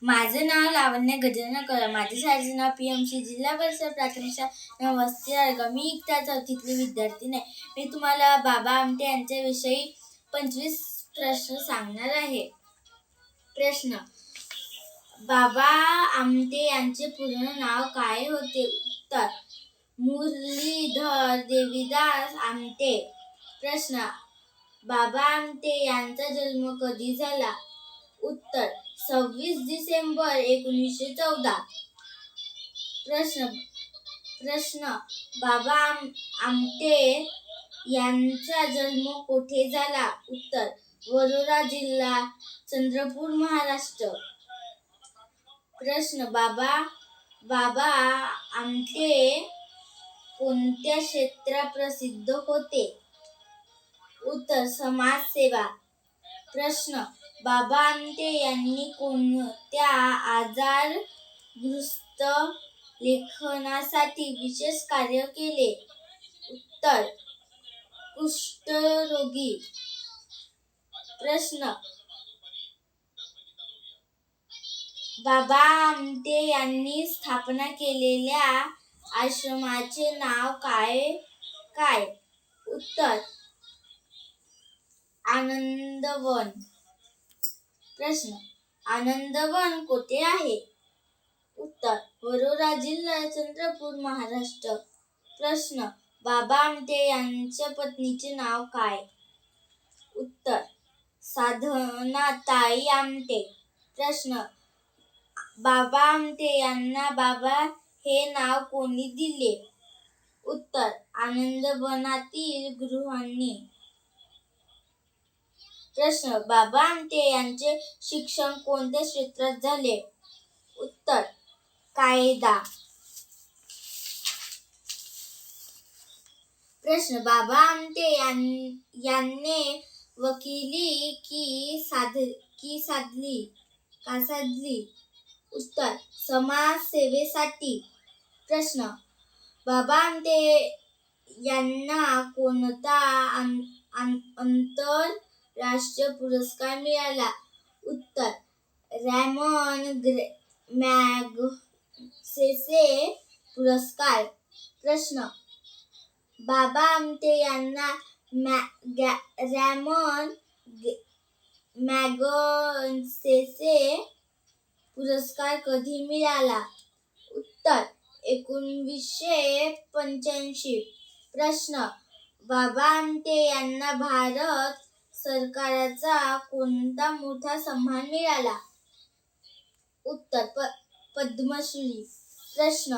माझं नाव लावण्य गजानन कदम. माझ्या शाळेचं नाव PMC जिल्हा परिषद प्राथमिक शाळा वस्ती आळगाव. मी इयत्ता चौथीतली विद्यार्थी आहे. मी तुम्हाला बाबा आमटे यांच्याविषयी 25 प्रश्न सांगणार आहे. प्रश्न: बाबा आमटे यांचे पूर्ण नाव काय होते? उत्तर: मुरलीधर देवीदास आमटे. प्रश्न: बाबा आमटे यांचा जन्म कधी झाला? उत्तर: 26 डिसेंबर 1914. प्रश्न: बाबा आमटे यांचा जन्म कोठे झाला? उत्तर: वरोरा जिल्हा, चंद्रपूर, महाराष्ट्र. प्रश्न: बाबा आमटे कोणत्या क्षेत्रात प्रसिद्ध होते? उत्तर: समाजसेवा. प्रश्न: बाबा आमटे यांनी कोणत्या आजारग्रस्त लेकरांसाठी विशेष कार्य केले? उत्तर: कुष्ठरोगी. प्रश्न: बाबा आमटे यांनी स्थापना केलेल्या आश्रमाचे नाव काय? उत्तर: आनंदवन. प्रश्न: आनंदवन कोठे आहे? उत्तर: वरोरा जिल्हा, चंद्रपूर, महाराष्ट्र. प्रश्न: बाबा आमटे यांच्या पत्नीचे नाव काय? उत्तर: साधनाताई आमटे. प्रश्न: बाबा आमटे यांना बाबा हे नाव कोणी दिले? उत्तर: आनंदवनातील गुरूंनी. प्रश्न: बाबा आमटे यांचे शिक्षण कोणत्या क्षेत्रात झाले? उत्तर: कायदा. प्रश्न: बाबा आमटे यांनी वकिली का साधली? उत्तर: समाजसेवेसाठी. प्रश्न: बाबा आमटे यांना कोणता आंतरराष्ट्रीय पुरस्कार मिळाला? उत्तर: रॅमन मॅगसेसे पुरस्कार. प्रश्न: बाबा आमटे यांना रॅमन मॅगसेसे पुरस्कार कधी मिळाला? उत्तर: 1985. प्रश्न: बाबा आमटे यांना भारत सरकारचा कोणता मोठा सन्मान मिळाला? उत्तर: पद्मश्री. प्रश्न: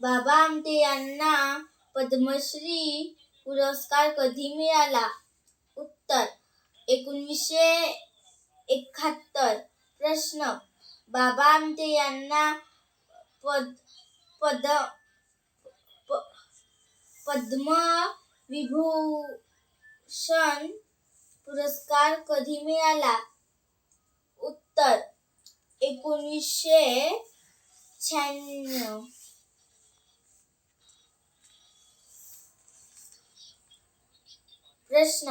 बाबा आमटे यांना पद्मश्री पुरस्कार कधी मिळाला? उत्तर: 1971. प्रश्न: बाबा आमटे यांना पद्मविभूषण पुरस्कार कधी मिळाला? उत्तर: 1996. प्रश्न: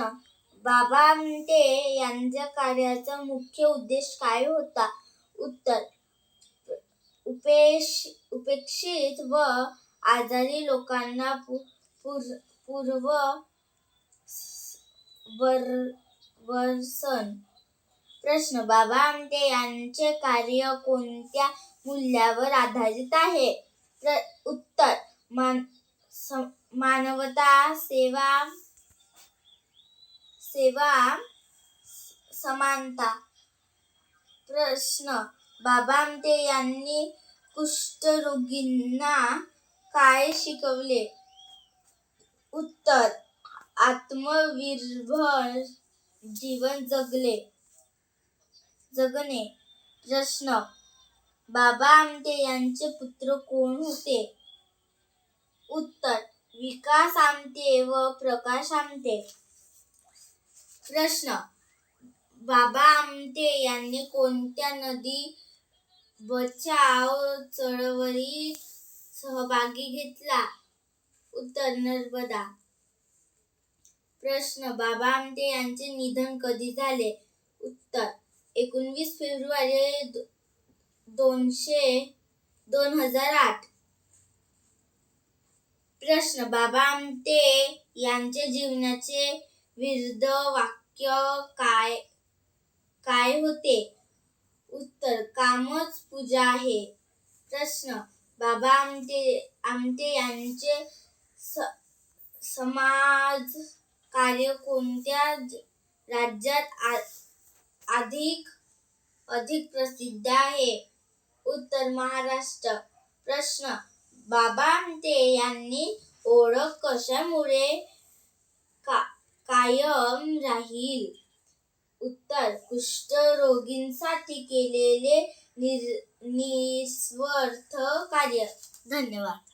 बाबा आमटे यांच्या कार्याचा मुख्य उद्देश काय होता? उत्तर: उपेक्षित व आजारी लोकांना पुनर्वसन. प्रश्न: बाबा आमटे यांचे कार्य कोणत्या मूल्यावर आधारित आहे? उत्तर: मानवता, सेवा, समानता. प्रश्न: बाबा आमटे यांनी कुष्ठरोगींना काय शिकवले? उत्तर: आत्मनिर्भर जीवन जगणे. प्रश्न: बाबा आमटे यांचे पुत्र कोण होते? उत्तर: विकास आमटे व प्रकाश आमटे. प्रश्न: बाबा आमटे यांनी कोणत्या नदी बचाव चळवळीत सहभाग घेतला? उत्तर: नर्मदा. प्रश्न: बाबा आमटे यांचे निधन कधी झाले? उत्तर: 19 फेब्रुवारी 2008. प्रश्न: बाबा आमटे यांचे जीवनाचे विरुद्ध वाक्य काय होते? उत्तर: कामच पूजा आहे. प्रश्न: बाबा आमटे यांचे समाज कार्य कोणत्या राज्यात अधिक प्रसिद्ध आहे? उत्तर: महाराष्ट्र. प्रश्न: बाबा आमटे यांची ओळख कशामुळे कायम राहील? उत्तर: कुष्ठरोगींसाठी केलेले निस्वार्थ कार्य. धन्यवाद.